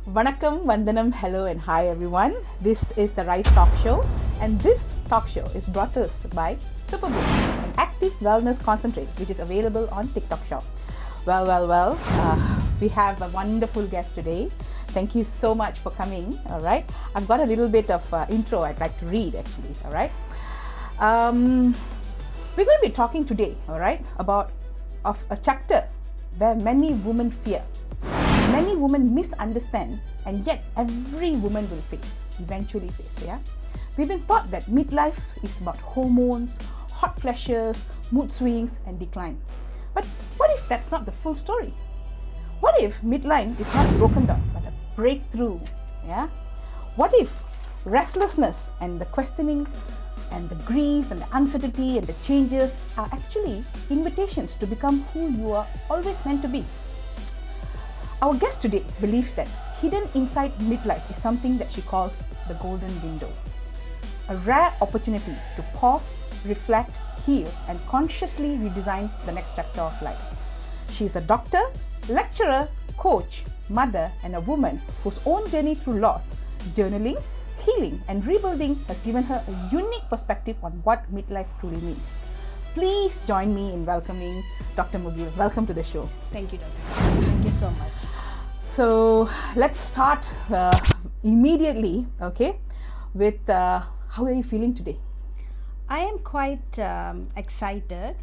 Vanakkam, Vandanam, hello and hi everyone. This is the Rise Talkshow and this talk show is brought to us by Superbook, an active wellness concentrate which is available on TikTok Shop. Well, we have a wonderful guest today. Thank you so much for coming, all right. I've got a little bit of intro I'd like to read actually, all right. We're going to be talking today, all right, about a chapter where many women fear. Many women misunderstand and yet every woman will eventually face, yeah. We've been taught that midlife is about hormones, hot flashes, mood swings and decline. But what if that's not the full story? What if midlife is not broken down but a breakthrough, yeah? What if restlessness and the questioning and the grief and the uncertainty and the changes are actually invitations to become who you are always meant to be? Our guest today believes that hidden inside midlife is something that she calls the golden window. A rare opportunity to pause, reflect, heal, and consciously redesign the next chapter of life. She is a doctor, lecturer, coach, mother, and a woman whose own journey through loss, journaling, healing, and rebuilding has given her a unique perspective on what midlife truly means. Please join me in welcoming Dr. Mugil. Welcome to the show. Thank you, Doctor. Thank you so much. So let's start immediately, okay, with how are you feeling today? I am quite excited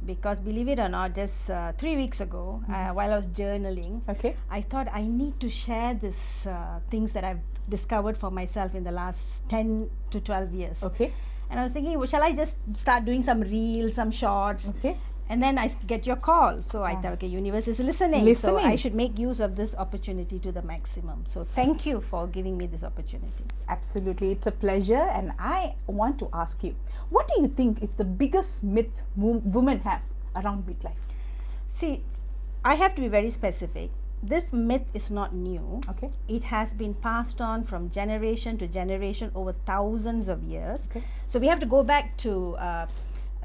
because, believe it or not, just 3 weeks ago, while I was journaling, I thought I need to share this things that I've discovered for myself in the last 10 to 12 years. And I was thinking, well, shall I just start doing some reels, some shorts? And then I get your call. So I thought, okay, universe is listening. So I should make use of this opportunity to the maximum. So thank you for giving me this opportunity. Absolutely. It's a pleasure. And I want to ask you, what do you think is the biggest myth women have around midlife? See, I have to be very specific. This myth is not new. It has been passed on from generation to generation over thousands of years. So we have to go back to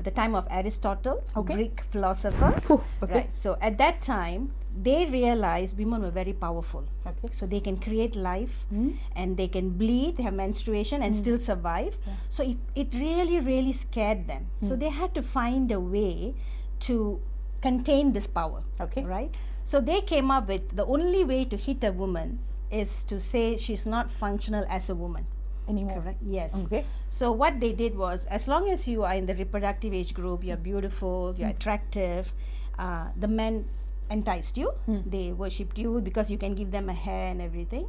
the time of Aristotle, Greek philosopher. Right. So at that time, they realized women were very powerful. So they can create life and they can bleed, they have menstruation and still survive. So it really scared them. So they had to find a way to contain this power. Right. So they came up with the only way to hit a woman is to say she's not functional as a woman anymore. Correct? Yes. So what they did was, as long as you are in the reproductive age group, you're beautiful, you're attractive, the men enticed you, they worshipped you because you can give them a hair and everything.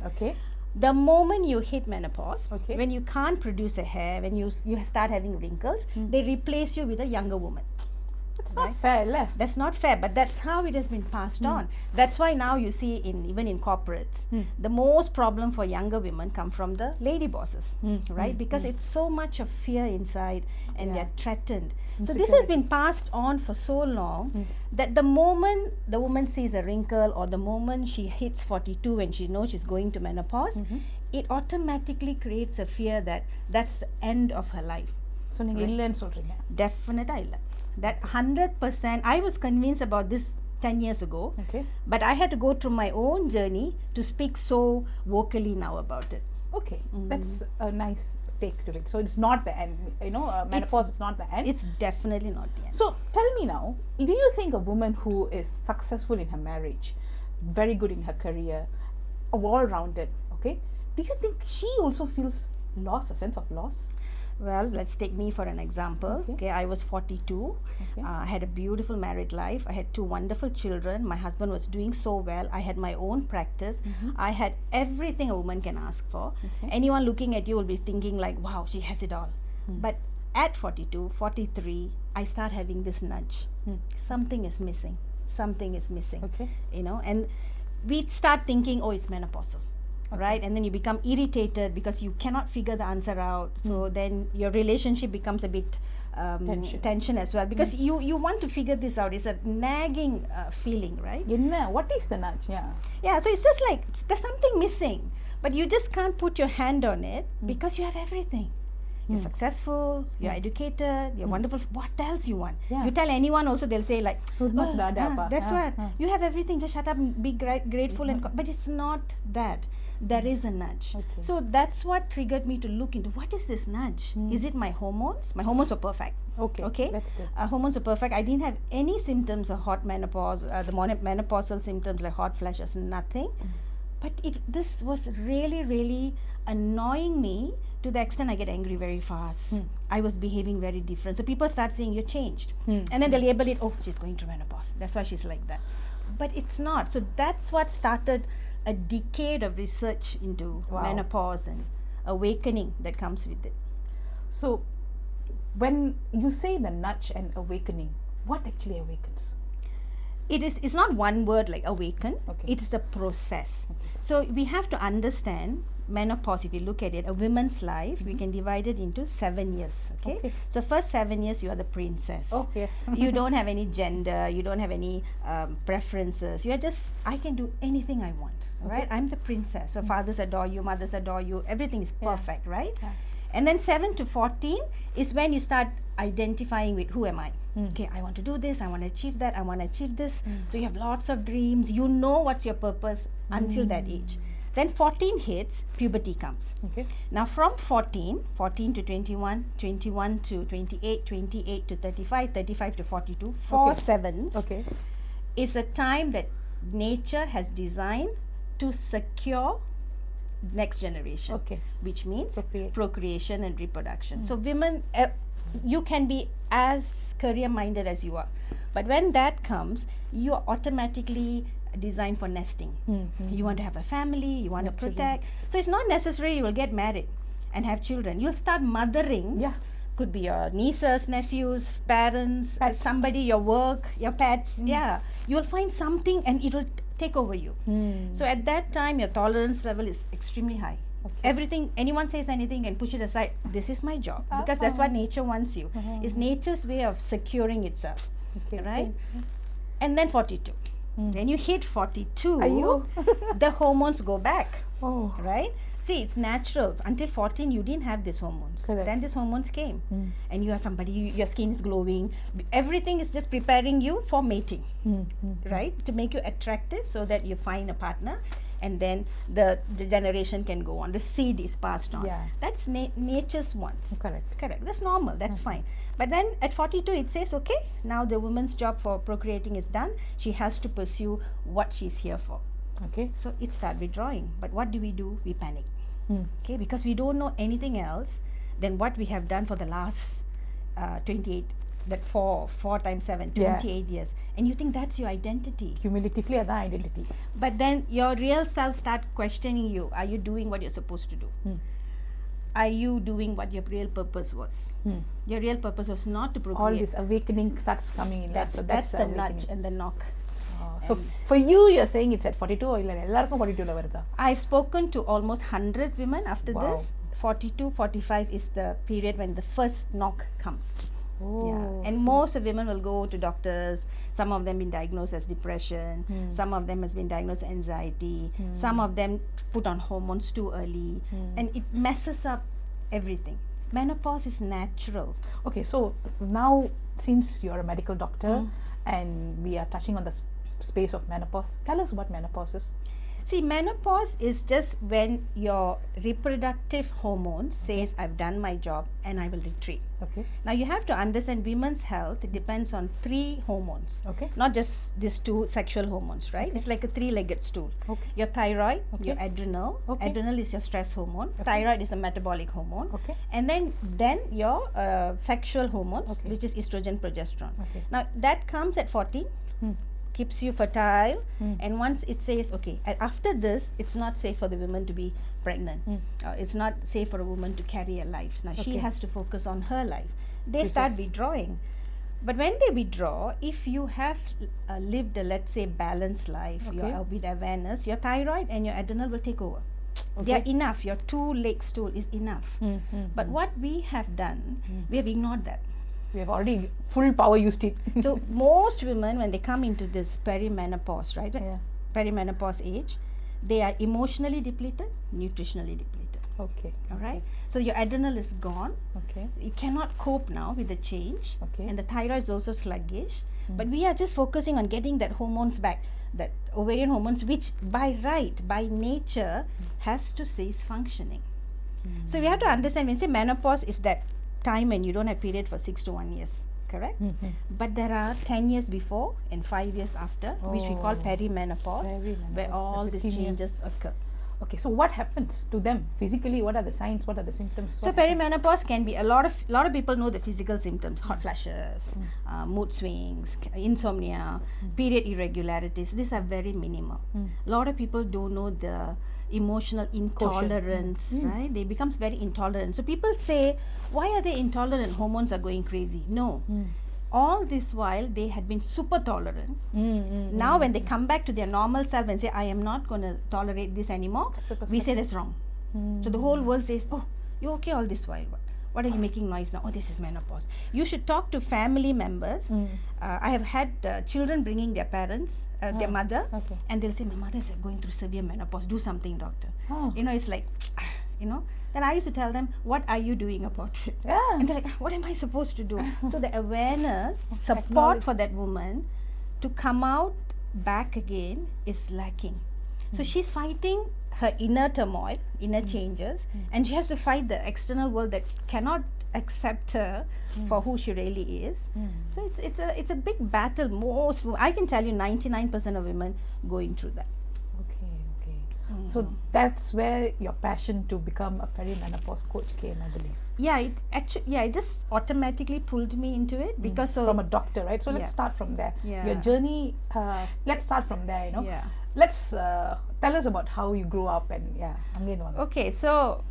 The moment you hit menopause, when you can't produce a hair, when you start having wrinkles, they replace you with a younger woman. It's not fair. That's not fair, but that's how it has been passed on. That's why now you see even in corporates, the most problem for younger women come from the lady bosses, right? Because it's so much of fear inside and they're threatened. So this has been passed on for so long that the moment the woman sees a wrinkle or the moment she hits 42 and she knows she's going to menopause, it automatically creates a fear that that's the end of her life. So Definitely. That 100%, I was convinced about this 10 years ago, but I had to go through my own journey to speak so vocally now about it. That's a nice take to it. So it's not the end, menopause is not the end. It's definitely not the end. So tell me now, do you think a woman who is successful in her marriage, very good in her career, all-rounded, do you think she also feels loss, a sense of loss? Well, let's take me for an example. I was 42. I had a beautiful married life. I had 2 wonderful children. My husband was doing so well. I had my own practice. I had everything a woman can ask for. Anyone looking at you will be thinking like, wow, she has it all. But at 42, 43, I start having this nudge. Something is missing. Something is missing. And we start thinking, oh, it's menopausal. Right, and then you become irritated because you cannot figure the answer out. So then your relationship becomes a bit tension as well because you want to figure this out. It's a nagging feeling, right? What is the nudge? So it's just like there's something missing, but you just can't put your hand on it because you have everything. You're successful, you're educated, you're wonderful. What else you want? You tell anyone also, they'll say like, that's what. You have everything, just shut up and be grateful. But it's not that. there is a nudge. Okay. So that's what triggered me to look into what is this nudge. Is it my hormones? My hormones were perfect. Okay. That's good. Hormones were perfect. I didn't have any symptoms of hot menopause, the menopausal symptoms like hot flashes, nothing. But this was really, really annoying me to the extent I get angry very fast. I was behaving very different. So people start saying, you're changed. And then they label it, oh, she's going through menopause. That's why she's like that. But it's not. So that's what started a decade of research into menopause and awakening that comes with it. So when you say the nudge and awakening, what actually awakens? It's not one word like awaken. Okay. It's a process. So we have to understand menopause. If you look at it, a woman's life, we can divide it into 7 years. Okay. So first 7 years you are the princess. Oh yes. You don't have any gender, you don't have any preferences. You are just, I can do anything I want. Right? I'm the princess. So fathers adore you, mothers adore you, everything is perfect, right? And then 7 to 14 is when you start identifying with who am I. Okay, I want to do this, I want to achieve that, I want to achieve this. So you have lots of dreams, you know what's your purpose until that age. Then 14 hits, puberty comes. Okay. Now from 14 to 21, 21 to 28, 28 to 35, 35 to 42, 4 sevens is a time that nature has designed to secure next generation, which means procreation and reproduction. So women, you can be as career minded as you are, but when that comes, you are automatically designed for nesting. You want to have a family, you want to protect. So it's not necessary you will get married and have children. You'll start mothering. Could be your nieces, nephews, parents, somebody, your work, your pets. You'll find something and it will take over you. So at that time your tolerance level is extremely high. Everything, anyone says anything and push it aside. This is my job, because that's what nature wants you. It's nature's way of securing itself, right? And then 42. When you hit 42, the hormones go back, right? See, it's natural. Until 14, you didn't have these hormones. Then these hormones came, and you are somebody. Your skin is glowing. Everything is just preparing you for mating, right? To make you attractive, so that you find a partner, and then the generation can go on. The seed is passed on. That's nature's wants. Correct. That's normal. That's fine. But then at 42, it says, okay, now the woman's job for procreating is done. She has to pursue what she's here for. So it starts withdrawing. But what do? We panic. Because we don't know anything else than what we have done for the last 28, that 4 times 7, 28 years. And you think that's your identity. Cumulatively, that's identity. But then your real self start questioning you. Are you doing what you're supposed to do? Are you doing what your real purpose was? Your real purpose was not to procreate. All this awakening starts coming in. That's the nudge and the knock. So for you, you're saying it's at 42 or ellarkum 42 la varudha? I've spoken to almost 100 women after this. 42, 45 is the period when the first knock comes. And most of women will go to doctors. Some of them been diagnosed as depression. Some of them has been diagnosed as anxiety. Some of them put on hormones too early, and it messes up everything. Menopause is natural. Okay, so now since you're a medical doctor and we are touching on the space of menopause, tell us what menopause is. See, menopause is just when your reproductive hormone says, I've done my job and I will retreat. Now you have to understand women's health, it depends on 3 hormones. Not just these 2 sexual hormones, right? It's like a 3-legged stool. Your thyroid, your adrenal. Adrenal is your stress hormone. Thyroid is a metabolic hormone. And then your sexual hormones, which is estrogen, progesterone. Now that comes at 40. Keeps you fertile, and once it says, okay, after this, it's not safe for the woman to be pregnant. It's not safe for a woman to carry a life. Now she has to focus on her life. They start withdrawing. But when they withdraw, if you have lived a, let's say, balanced life, you're with awareness, your thyroid and your adrenal will take over. They are enough. Your 2-leg stool is enough. But what we have done, we have ignored that. We have already full power used it. So most women, when they come into this perimenopause, right? Perimenopause age, they are emotionally depleted, nutritionally depleted. All right. So your adrenal is gone. You cannot cope now with the change, and the thyroid is also sluggish. But we are just focusing on getting that hormones back, that ovarian hormones, which by right, by nature, has to cease functioning. So we have to understand, when we say menopause is that time when you don't have period for 6 to 1 years, correct? But there are 10 years before and 5 years after, which we call perimenopause, where all these changes occur. Okay, so what happens to them physically? What are the signs? What are the symptoms? So perimenopause can be a lot of people know the physical symptoms: hot flashes, mood swings, insomnia, period irregularities. These are very minimal. A lot of people don't know the emotional intolerance, right? They becomes very intolerant. So people say, why are they intolerant? Hormones are going crazy. No. All this while they had been super tolerant. Now when they come back to their normal self and say, I am not going to tolerate this anymore, we say that's wrong. So the whole world says, oh, you're okay all this while. What are you making noise now? Oh, this is menopause. You should talk to family members. I have had children bringing their parents, their mother, and they'll say, my mother is going through severe menopause. Do something, doctor. It's like, then I used to tell them, what are you doing about it? And they're like, what am I supposed to do? So the awareness, support for that woman to come out back again is lacking. So she's fighting her inner turmoil, inner changes, and she has to fight the external world that cannot accept her for who she really is. So it's a big battle. I can tell you 99% of women going through that. So that's where your passion to become a perimenopause coach came, I believe. It just automatically pulled me into it because from a doctor, right? So let's start from there. Your journey. Let's start from there. Let's tell us about how you grew up and Okay, so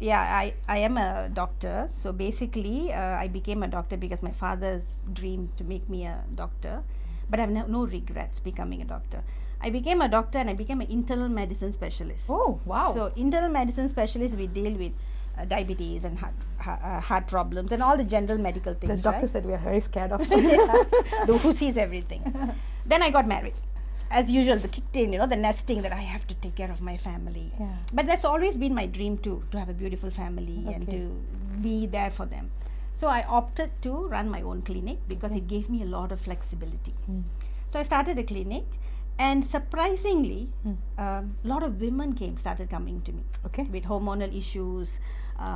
I am a doctor. So basically, I became a doctor because my father's dream to make me a doctor, but I have no regrets becoming a doctor. I became a doctor and I became an internal medicine specialist. Oh, wow. So internal medicine specialist, we deal with diabetes and heart problems and all the general medical things. The doctors that we are very scared of. Who sees everything. Then I got married. As usual, the kicked in, the nesting that I have to take care of my family. But that's always been my dream too, to have a beautiful family and to be there for them. So I opted to run my own clinic because it gave me a lot of flexibility. So I started a clinic. And surprisingly, a lot of women started coming to me with hormonal issues,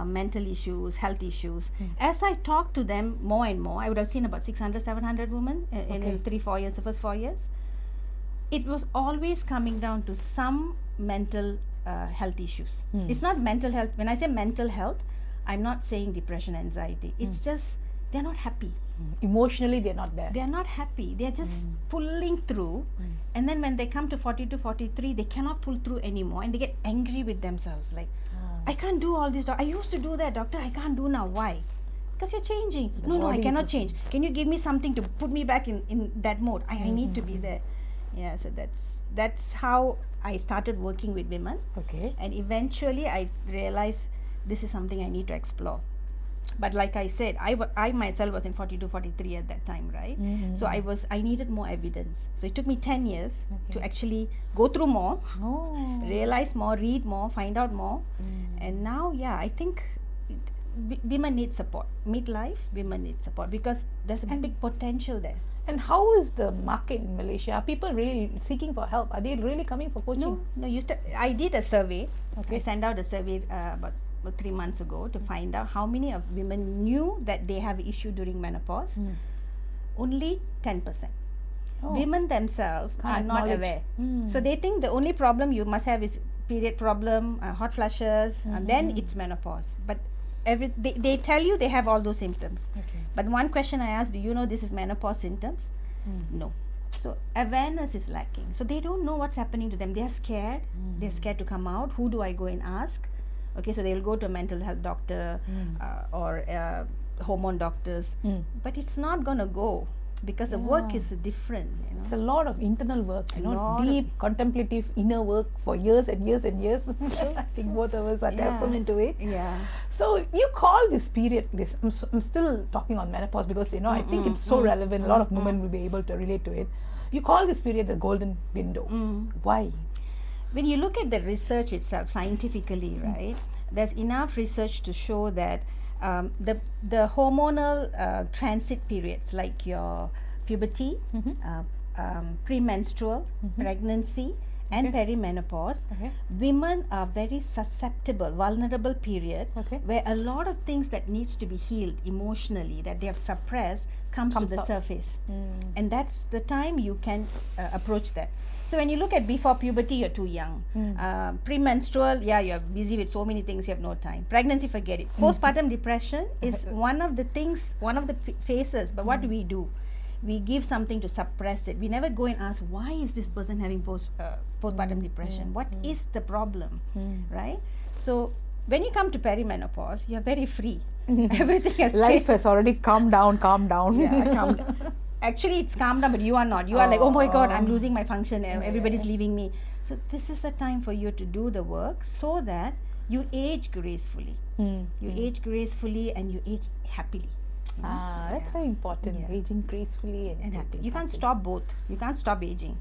mental issues, health issues. As I talked to them more and more, I would have seen about 600, 700 women in 3-4 years, the first 4 years. It was always coming down to some mental health issues. It's not mental health. When I say mental health, I'm not saying depression, anxiety. It's just they're not happy. Emotionally, they're not there. They're not happy. They're just pulling through. And then when they come to 42, 43, they cannot pull through anymore. And they get angry with themselves. Like, I can't do all this. I used to do that, doctor. I can't do now. Why? Because you're changing. No, I cannot change. Can you give me something to put me back in that mode? I need to be there. Yeah, so that's how I started working with women. And eventually I realized this is something I need to explore. But like I said, I myself was in 42, 43 at that time, right? So I needed more evidence. So it took me 10 years to actually go through more, realize more, read more, find out more. And now, I think women need support. Midlife, women need support because there's a big potential there. And how is the market in Malaysia? Are people really seeking for help? Are they really coming for coaching? No. I did a survey. I sent out a survey about 3 months ago to find out how many of women knew that they have issue during menopause. Only 10%. Women themselves are not aware. So they think the only problem you must have is period problem, hot flashes, and then it's menopause. But they tell you they have all those symptoms. But one question I asked, do you know this is menopause symptoms? No. So awareness is lacking. So they don't know what's happening to them. They are scared. They're scared to come out. Who do I go and ask? So they will go to a mental health doctor or hormone doctors. But it's not going to go because the work is different. It's a lot of internal work, deep contemplative inner work for years and years and years. I think both of us are testament to it. So you call this period, I'm still talking on menopause because I think it's so relevant. A lot of women will be able to relate to it. You call this period the golden window. Why? When you look at the research itself scientifically, right, there's enough research to show that the hormonal transit periods, like your puberty, premenstrual, pregnancy, and perimenopause. Women are very susceptible, vulnerable period where a lot of things that needs to be healed emotionally, that they have suppressed, comes to the surface. And that's the time you can approach that. So when you look at before puberty, you're too young. Premenstrual, you're busy with so many things, you have no time. Pregnancy, forget it. Postpartum depression is one of the things, one of the phases, but what do? We give something to suppress it. We never go and ask, why is this person having postpartum depression? What is the problem, right? So when you come to perimenopause, you're very free. Everything has Life has already calmed down. Yeah, calmed down. Actually, it's calmed down, but you are not. You are like, oh my God, I'm losing my function. Everybody's leaving me. So this is the time for you to do the work so that you age gracefully. You age gracefully and you age happily. That's very important. Aging gracefully and happily. You can't stop both. You can't stop aging.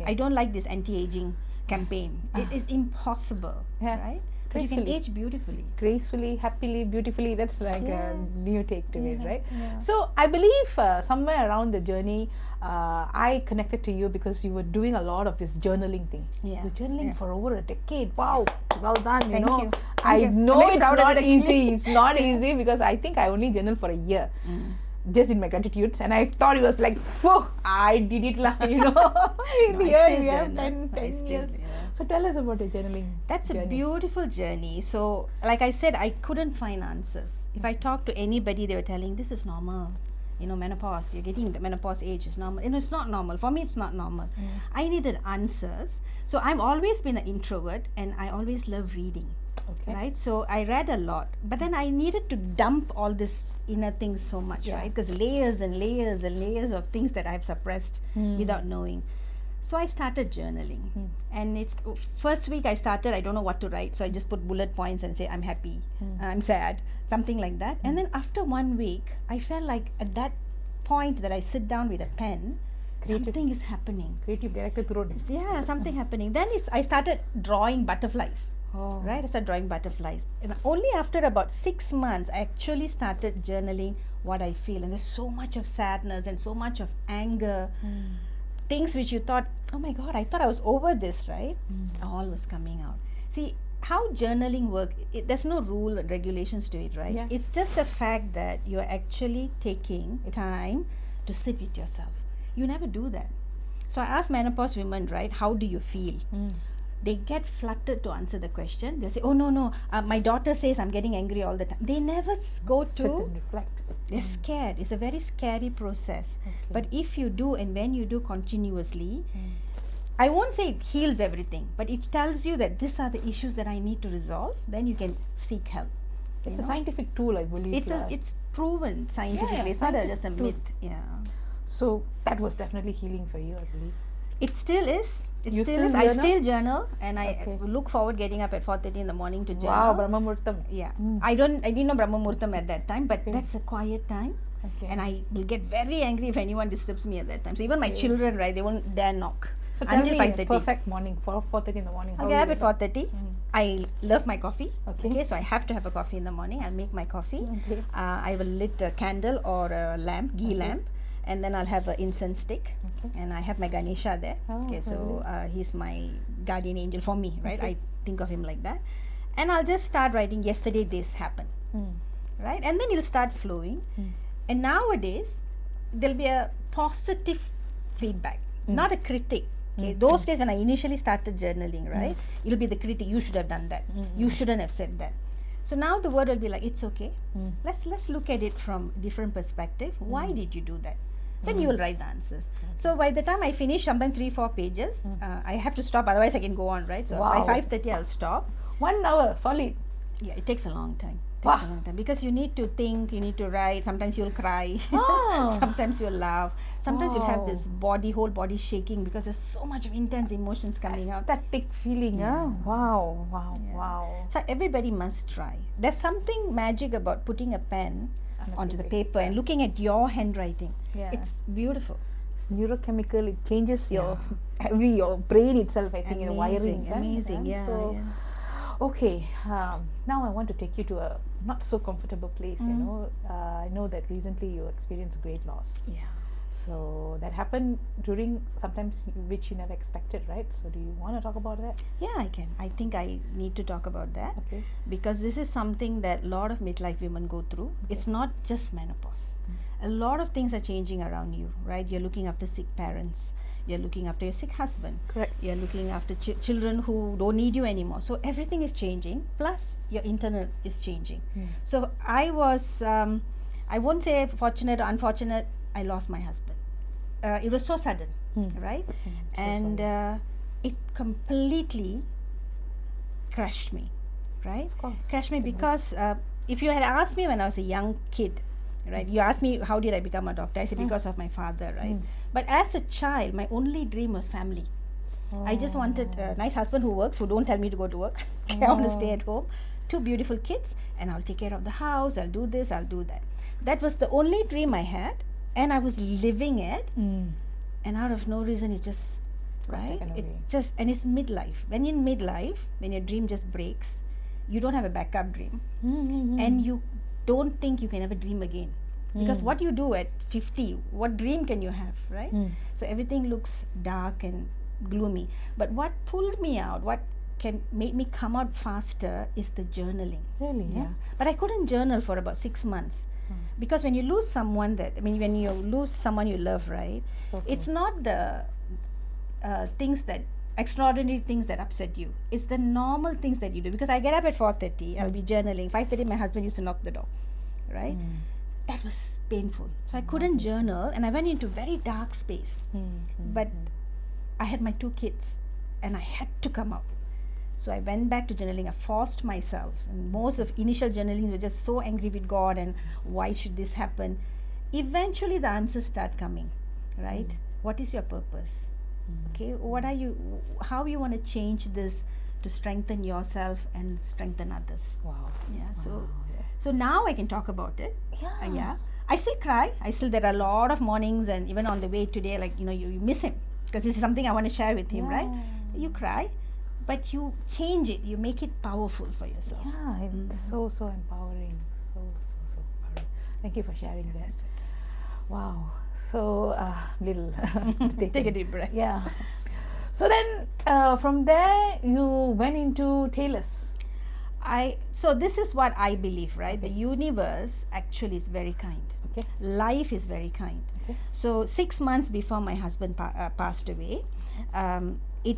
I don't like this anti-aging campaign. It is impossible, right? But you can age beautifully. Gracefully, happily, beautifully. That's like a new take to it, right? So I believe somewhere around the journey, I connected to you because you were doing a lot of this journaling thing. You're journaling for over a decade. Wow, well done. Thank you. I know it's not easy. It's not easy because I think I only journaled for a year. Just in my gratitudes, and I thought it was like, I did it, in here we have 10 years. So tell us about your journaling. That's a beautiful journey. So like I said, I couldn't find answers. If I talked to anybody, they were telling, this is normal. Menopause, you're getting the menopause age is normal. It's not normal. For me, it's not normal. I needed answers. So I've always been an introvert and I always love reading. Right? So I read a lot, but then I needed to dump all this inner things so much, right? Because layers and layers and layers of things that I've suppressed without knowing. So I started journaling, and it's first week I started, I don't know what to write, so I just put bullet points and say I'm happy, I'm sad, something like that. And then after 1 week, I felt like at that point that I sit down with a pen, something is happening. Creative director through something happening. Then I started drawing butterflies. Right, I started drawing butterflies, and only after about 6 months I actually started journaling what I feel. And there's so much of sadness and so much of anger, things which you thought, oh my God, I thought I was over this, right? All was coming out. See how journaling works. There's no rule and regulations to it, right? It's just the fact that you're actually taking time to sit with yourself. You never do that. So I asked menopause women, right, how do you feel? They get fluttered to answer the question. They say, oh no, my daughter says I'm getting angry all the time. They never go to sit and reflect. They're scared. It's a very scary process. But if you do, and when you do continuously, I won't say it heals everything, but it tells you that these are the issues that I need to resolve. Then you can seek help. It's a scientific tool, I believe. It's proven scientifically. It's not just a myth. So that was definitely healing for you, I believe. It still is. You still I still journal, and I look forward getting up at 4:30 in the morning to journal. Wow, Brahma Muhurtam. I didn't know Brahma Muhurtam at that time, but that's a quiet time. And I will get very angry if anyone disturbs me at that time. So even my children, right, they won't dare knock. So until 5:30. Perfect morning, 4:30 in the morning. I get up at 4:30. I love my coffee. So I have to have a coffee in the morning. I'll make my coffee. I will lit a candle or a lamp, ghee lamp. And then I'll have an incense stick, and I have my Ganesha there. So he's my guardian angel for me, right? I think of him like that. And I'll just start writing, yesterday this happened, right? And then it'll start flowing. And nowadays, there'll be a positive feedback, not a critic. Those days when I initially started journaling, right? It'll be the critic, you should have done that. You shouldn't have said that. So now the word will be like, it's okay. Let's look at it from different perspective. Why did you do that? Then you will write the answers. So by the time I finish sometimes 3-4 pages, I have to stop, otherwise I can go on, right? So by 5:30 I'll stop. 1 hour, solid. Yeah, it takes a long time. Because you need to think, you need to write. Sometimes you'll cry. Sometimes you'll laugh. Sometimes you'll have this whole body shaking because there's so much of intense emotions coming out. Aesthetic feeling. Wow. So everybody must try. There's something magic about putting a pen onto the paper and looking at your handwriting. It's beautiful. It's neurochemical. It changes your brain itself, I think, wiring. Amazing. Okay, now I want to take you to a not so comfortable place. I know that recently you experienced great loss. So that happened during sometimes which you never expected, right? So do you want to talk about that? Yeah, I can. I think I need to talk about that. Okay. Because this is something that a lot of midlife women go through. Okay. It's not just menopause. A lot of things are changing around you, right? You're looking after sick parents. You're looking after your sick husband. Correct. You're looking after children who don't need you anymore. So everything is changing. Plus, your internal is changing. So I was, I won't say fortunate or unfortunate. I lost my husband. It was so sudden, right? And it completely crushed me, right? Crushed me because if you had asked me when I was a young kid, right? You asked me how did I become a doctor? I said because of my father, right? But as a child, my only dream was family. I just wanted a nice husband who works, who don't tell me to go to work. I want to stay at home. 2 beautiful kids, and I'll take care of the house. I'll do this. I'll do that. That was the only dream I had, and I was living it. And out of no reason, it just right. It just and it's midlife. When you're in midlife, when your dream just breaks, you don't have a backup dream, and you don't think you can ever dream again. Because what you do at 50, what dream can you have, right? So everything looks dark and gloomy. But what pulled me out, what can make me come out faster is the journaling. Really? Yeah. But I couldn't journal for about 6 months. Because when you lose someone when you lose someone you love, right? It's not the things that extraordinary things that upset you. It's the normal things that you do. Because I get up at 4:30, I'll be journaling. 5:30, my husband used to knock the door, right? That was painful. So I couldn't journal, and I went into very dark space. But I had my 2 kids, and I had to come out. So I went back to journaling. I forced myself. And most of initial journaling were just so angry with God and why should this happen? Eventually the answers start coming, right? What is your purpose? Okay, what are you? How you want to change this to strengthen yourself and strengthen others? Wow. Yeah. So now I can talk about it. Yeah. I still cry. There are a lot of mornings, and even on the way today, like you miss him because this is something I want to share with him, right? You cry. But you change it, you make it powerful for yourself. Yeah, it's so empowering. So empowering. Thank you for sharing that. Wow. So, little. Take a deep breath. Yeah. So then, from there, you went into tailors. So this is what I believe, right? The universe actually is very kind. Okay. Life is very kind. Okay. So 6 months before my husband passed away, it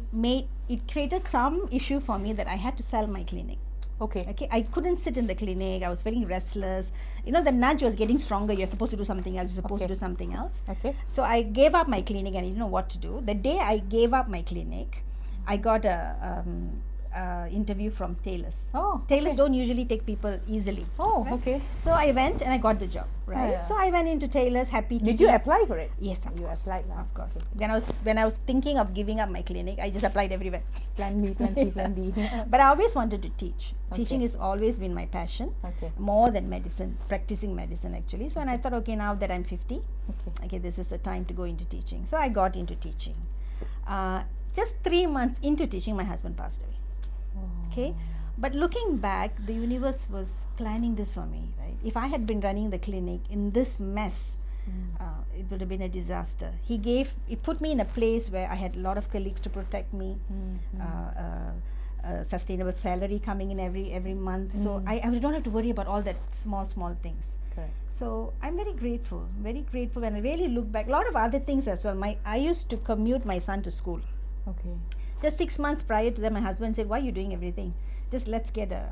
created some issue for me that I had to sell my clinic. Okay. I couldn't sit in the clinic. I was feeling restless. The nudge was getting stronger. You're supposed to do something else. You're supposed to do something else. Okay. So I gave up my clinic, and I didn't know what to do. The day I gave up my clinic, I got a interview from tailors. Tailors don't usually take people easily. Right? Okay. So I went and I got the job, right? Yeah. So I went into tailors, happy to Did you apply for it? Yes, you applied. of course. When I was thinking of giving up my clinic, I just applied everywhere. Plan B, plan C, plan D. But I always wanted to teach. Teaching has always been my passion. Okay. More than medicine, practicing medicine actually. So and I thought, okay, now that I'm 50, okay, this is the time to go into teaching. So I got into teaching. Just 3 months into teaching, my husband passed away. Okay, but looking back, the universe was planning this for me, right? If I had been running the clinic in this mess, it would have been a disaster. It put me in a place where I had a lot of colleagues to protect me, sustainable salary coming in every month. So I don't have to worry about all that small things. Correct. So I'm very grateful when I really look back. A lot of other things as well. I used to commute my son to school. Okay. Just 6 months prior to that, my husband said, why are you doing everything? Just let's get a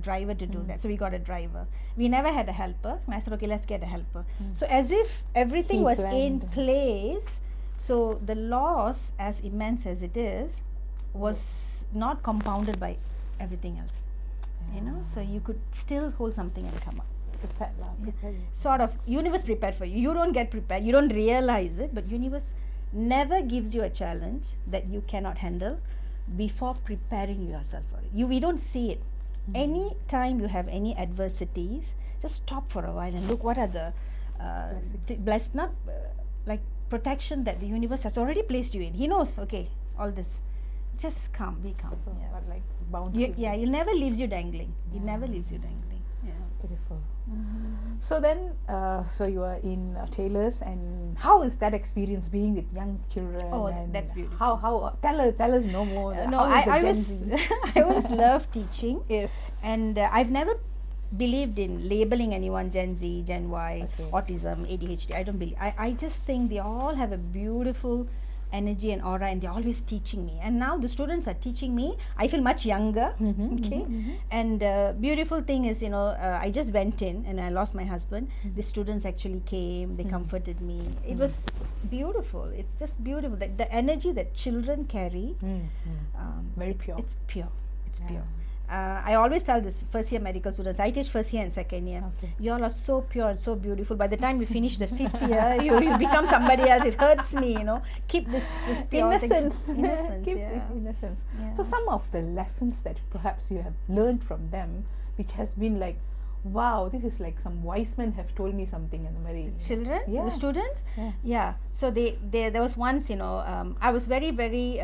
driver to do that. So we got a driver. We never had a helper. And I said, okay, let's get a helper. So as if everything was in place, so the loss, as immense as it is, was not compounded by everything else. So you could still hold something and come up. Prepared. Sort of, universe prepared for you. You don't get prepared. You don't realize it, but universe never gives you a challenge that you cannot handle before preparing yourself for it. We don't see it. Any time you have any adversities, just stop for a while and look what are the like protection that the universe has already placed you in. He knows, okay, all this. Just be calm. So, like bouncy. It never leaves you dangling. It never leaves you dangling. Yeah. Beautiful. So then, so you are in Taylor's, and how is that experience being with young children? Oh, and that's beautiful. How tell us no more. No, How is the I Gen was Z? I always loved teaching. Yes. And I've never believed in labeling anyone Gen Z, Gen Y, Okay. autism, ADHD. I don't believe. I just think they all have a beautiful energy and aura, and they're always teaching me. And now the students are teaching me. I feel much younger. Okay. And beautiful thing is, I just went in and I lost my husband. The students actually came. They comforted me. It was beautiful. It's just beautiful. The energy that children carry. Very pure. It's pure. It's pure. I always tell this first year medical students, I teach first year and second year. Okay. You all are so pure and so beautiful. By the time you finish the fifth year, you become somebody else. It hurts me, Keep this pure Innocence. innocence. Keep Yeah. this innocence. Yeah. So some of the lessons that perhaps you have learned from them, which has been like, wow, this is like some wise men have told me something, and very Children, Yeah. the students, Yeah. So there was once, I was very very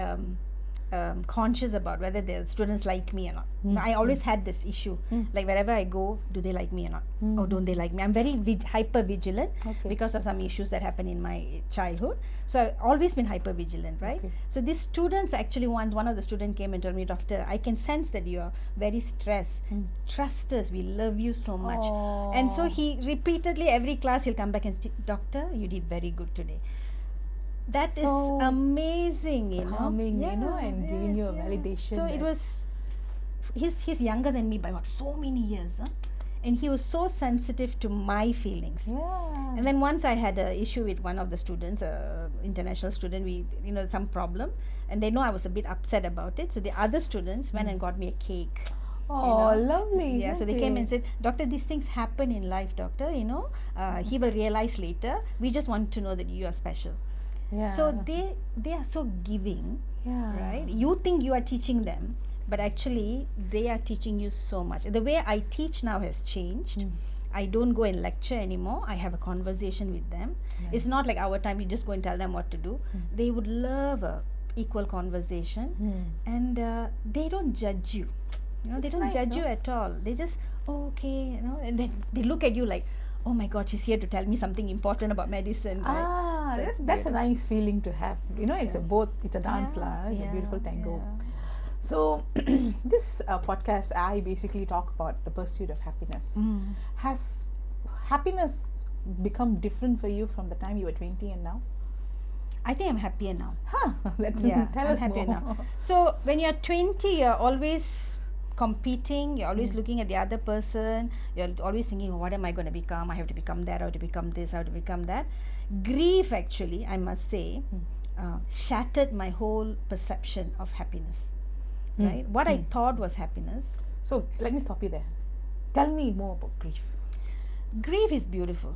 conscious about whether the students like me or not. I always had this issue, like wherever I go, do they like me or not, or don't they like me? I'm very hyper vigilant because of some issues that happened in my childhood. So I've always been hyper vigilant, right? So these students actually, once one of the students came and told me, doctor, I can sense that you are very stressed. Trust us, we love you so much. And so he repeatedly, every class he'll come back and say, doctor, you did very good today. That is So amazing, calming, and giving you a validation. So it was, he's younger than me by so many years, and he was so sensitive to my feelings. Yeah. And then once I had an issue with one of the students, international student, we some problem, and they know I was a bit upset about it. So the other students went and got me a cake. Oh, lovely. Yeah, so they came and said, doctor, these things happen in life, doctor, he will realize later. We just want to know that you are special. Yeah. So they are so giving, right? Yeah. You think you are teaching them, but actually they are teaching you so much. The way I teach now has changed. I don't go and lecture anymore. I have a conversation with them. It's not like our time, you just go and tell them what to do. They would love a equal conversation, and they don't judge you. They don't judge you at all. They just, okay, and then they look at you like, oh my God, she's here to tell me something important about medicine. Right? So That's a nice feeling to have. It's a dance lah. It's a beautiful tango. Yeah. So this podcast, I basically talk about the pursuit of happiness. Has happiness become different for you from the time you were 20 and now? I think I'm happier now. Let's Yeah, tell I'm us happier more. now. So when you're 20, you're always competing, you're always looking at the other person, you're always thinking, what am I going to become? I have to become that, I have to become this, I have to become that. Grief, actually, I must say, shattered my whole perception of happiness. Right? What I thought was happiness. So let me stop you there. Tell me more about grief. Grief is beautiful.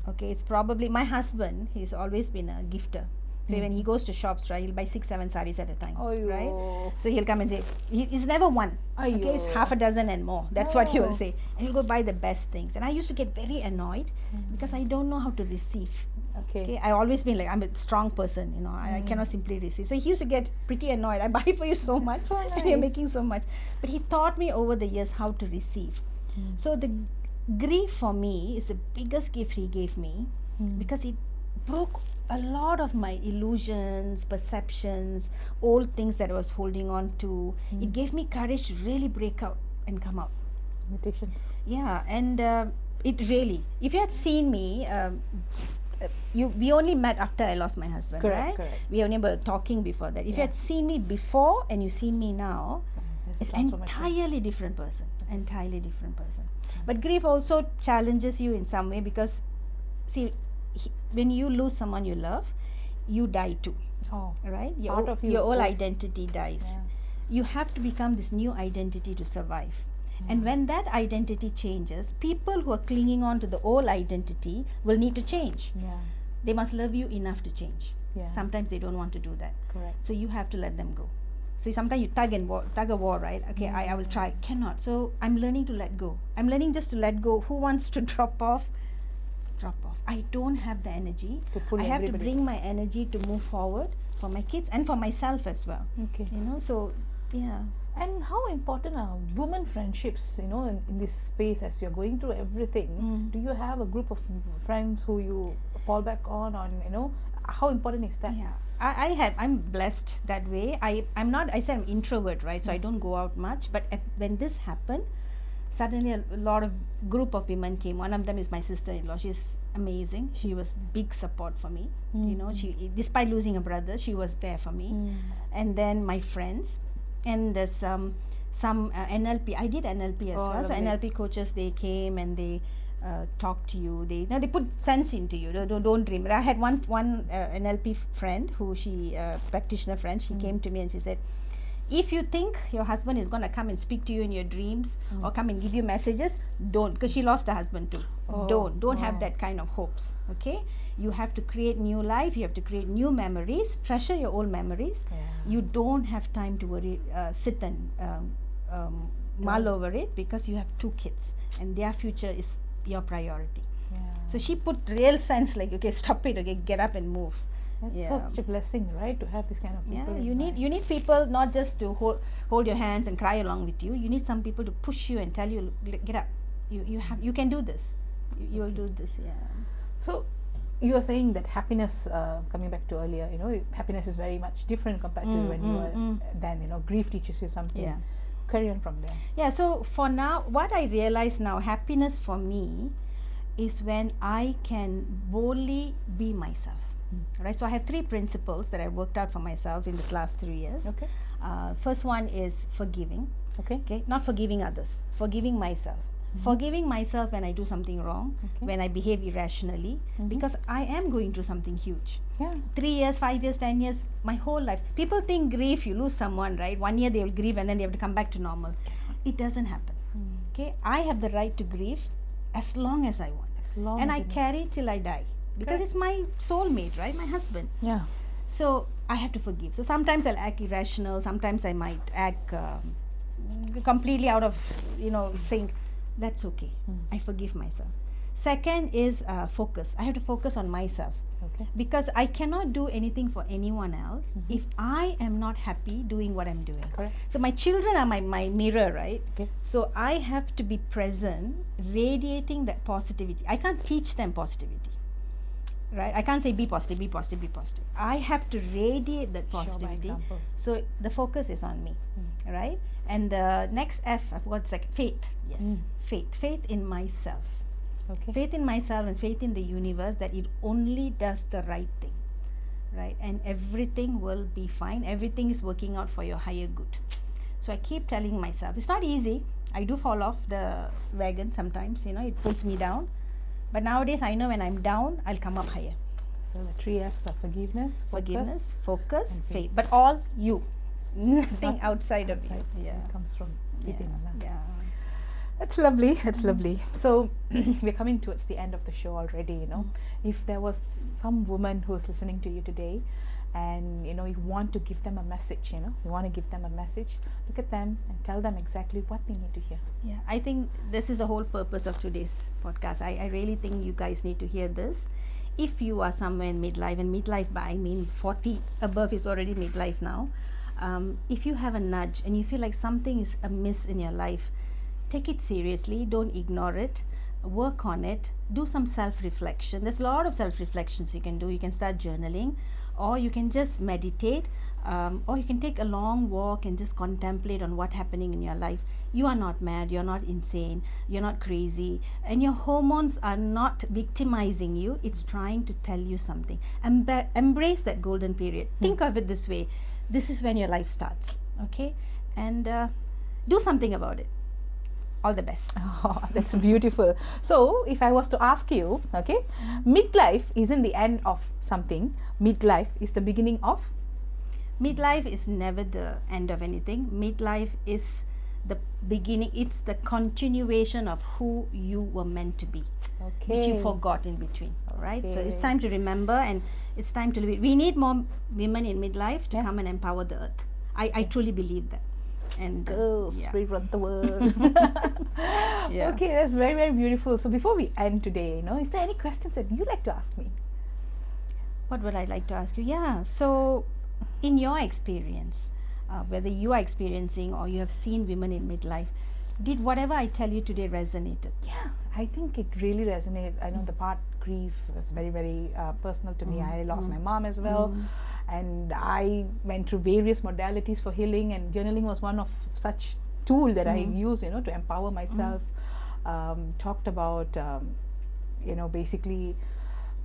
Okay, it's probably my husband. He's always been a gifter. So when he goes to shops, right, he'll buy 6-7 sarees at a time, right? So he'll come and say, he's never one. Okay, it's half a dozen and more. That's what he will say. And he'll go buy the best things. And I used to get very annoyed because I don't know how to receive. Okay, I've always been like, I'm a strong person, I cannot simply receive. So he used to get pretty annoyed. I buy for you so much, so and you're nice. making so much. But he taught me over the years how to receive. So the grief for me is the biggest gift he gave me because it broke a lot of my illusions, perceptions, old things that I was holding on to. It gave me courage to really break out and come out. Meditations. Yeah, and it really, if you had seen me, we only met after I lost my husband, right? Correct. We only were talking before that. If you had seen me before and you seen me now, it's entirely different person. But grief also challenges you in some way because, see, when you lose someone you love, you die too. Right? Part of you your whole goes. identity dies. You have to become this new identity to survive. And when that identity changes, people who are clinging on to the old identity will need to change. They must love you enough to change. Sometimes they don't want to do that. Correct. So you have to let them go. So sometimes you tug a war, right? Okay, I will try. Cannot. So I'm learning to let go. I'm learning just to let go. Who wants to drop off? Drop off. I don't have the energy. I have to bring my energy to move forward for my kids and for myself as well. Okay. So yeah. And how important are women friendships, in this space as you're going through everything? Do you have a group of friends who you fall back on, how important is that? Yeah, I'm blessed that way. I'm not, I said I'm introvert, right? So I don't go out much. But when this happened, suddenly a lot of group of women came. One of them is my sister-in-law. She's amazing. She was big support for me. She, despite losing a brother, she was there for me. And then my friends, and there's some NLP. I did NLP as well. So NLP coaches, they came and they talk to you. They put sense into you. Don't dream. I had one NLP friend who she practitioner friend. She came to me and she said, if you think your husband is going to come and speak to you in your dreams or come and give you messages, don't, because she lost her husband too. Don't have that kind of hopes. Okay, you have to create new life. You have to create new memories. Treasure your old memories. You don't have time to worry, sit and mull over it, because you have 2 kids and their future is your priority. So she put real sense, like, okay, stop it, okay, get up and move. It's such a blessing, right, to have this kind of people. You need people not just to hold your hands and cry along with you. You need some people to push you and tell you, get up. You can do this. You will do this. So you were saying that happiness, coming back to earlier, happiness is very much different compared to when you were then, grief teaches you something. Carry on from there. So for now, what I realize now, happiness for me is when I can boldly be myself. Right, so I have 3 principles that I worked out for myself in this last 3 years. First one is forgiving. Okay, not forgiving others, forgiving myself. Forgiving myself when I do something wrong, when I behave irrationally, because I am going through something huge. 3 years, 5 years, 10 years, my whole life. People think grief, you lose someone, right? 1 year they will grieve and then they have to come back to normal. It doesn't happen. Okay, I have the right to grieve as long as I want, and I carry till I die. Because it's my soulmate, right? My husband. So I have to forgive. So sometimes I'll act irrational. Sometimes I might act completely out of, sync. That's okay. I forgive myself. Second is focus. I have to focus on myself. Because I cannot do anything for anyone else if I am not happy doing what I'm doing. So my children are my mirror, right? So I have to be present, radiating that positivity. I can't teach them positivity. Right, I can't say be positive, be positive, be positive. I have to radiate that positivity. So the focus is on me, right? And the next F, I forgot the second, faith. Yes, faith in myself. Faith in myself and faith in the universe that it only does the right thing, right? And everything will be fine. Everything is working out for your higher good. So I keep telling myself, it's not easy. I do fall off the wagon sometimes. It pulls me down. But nowadays, I know when I'm down, I'll come up higher. So the 3 F's are forgiveness, focus, and faith. But all you, nothing outside of you. It comes from within. That's lovely. That's lovely. So we're coming towards the end of the show already. If there was some woman who's listening to you today, and you want to give them a message, look at them and tell them exactly what they need to hear. I think this is the whole purpose of today's podcast. I really think you guys need to hear this. If you are somewhere in midlife, and midlife by I mean 40 above is already midlife now. If you have a nudge and you feel like something is amiss in your life, take it seriously. Don't ignore it. Work on it. Do some self-reflection. There's a lot of self-reflections you can do. You can start journaling, or you can just meditate, or you can take a long walk and just contemplate on what's happening in your life. You are not mad, you're not insane, you're not crazy, and your hormones are not victimizing you. It's trying to tell you something. Embrace that golden period. Think of it this way. This is when your life starts, okay? And do something about it. All the best. Oh, that's beautiful. So if I was to ask you, midlife isn't the end of something. Midlife is the beginning of? Midlife is never the end of anything. Midlife is the beginning. It's the continuation of who you were meant to be, which you forgot in between. All right. So it's time to remember, and it's time to live. We need more women in midlife to come and empower the earth. I truly believe that. And girls, we run the world. Okay, that's very, very beautiful. So before we end today, is there any questions that you'd like to ask me? What would I like to ask you? So in your experience, whether you are experiencing or you have seen women in midlife, did whatever I tell you today resonated? Yeah, I think it really resonated. I know the part grief was very, very personal to me. I lost my mom as well, and I went through various modalities for healing, and journaling was one of such tool that I use, to empower myself. Talked about, basically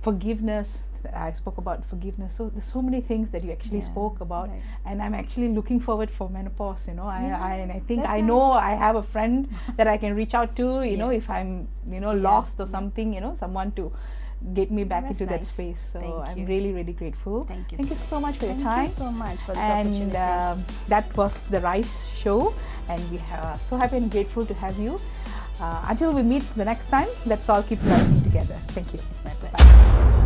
forgiveness. I spoke about forgiveness. So there's so many things that you actually spoke about, and I'm actually looking forward for menopause. I think I know I have a friend that I can reach out to. If I'm lost or something. Someone to get me back into that space. So I'm really, really grateful. Thank you. Thank you so much for your time. Thank you so much for this opportunity. And that was the Rise show, and we are so happy and grateful to have you. Until we meet the next time, let's all keep rising together. Thank you. It's my pleasure. Bye.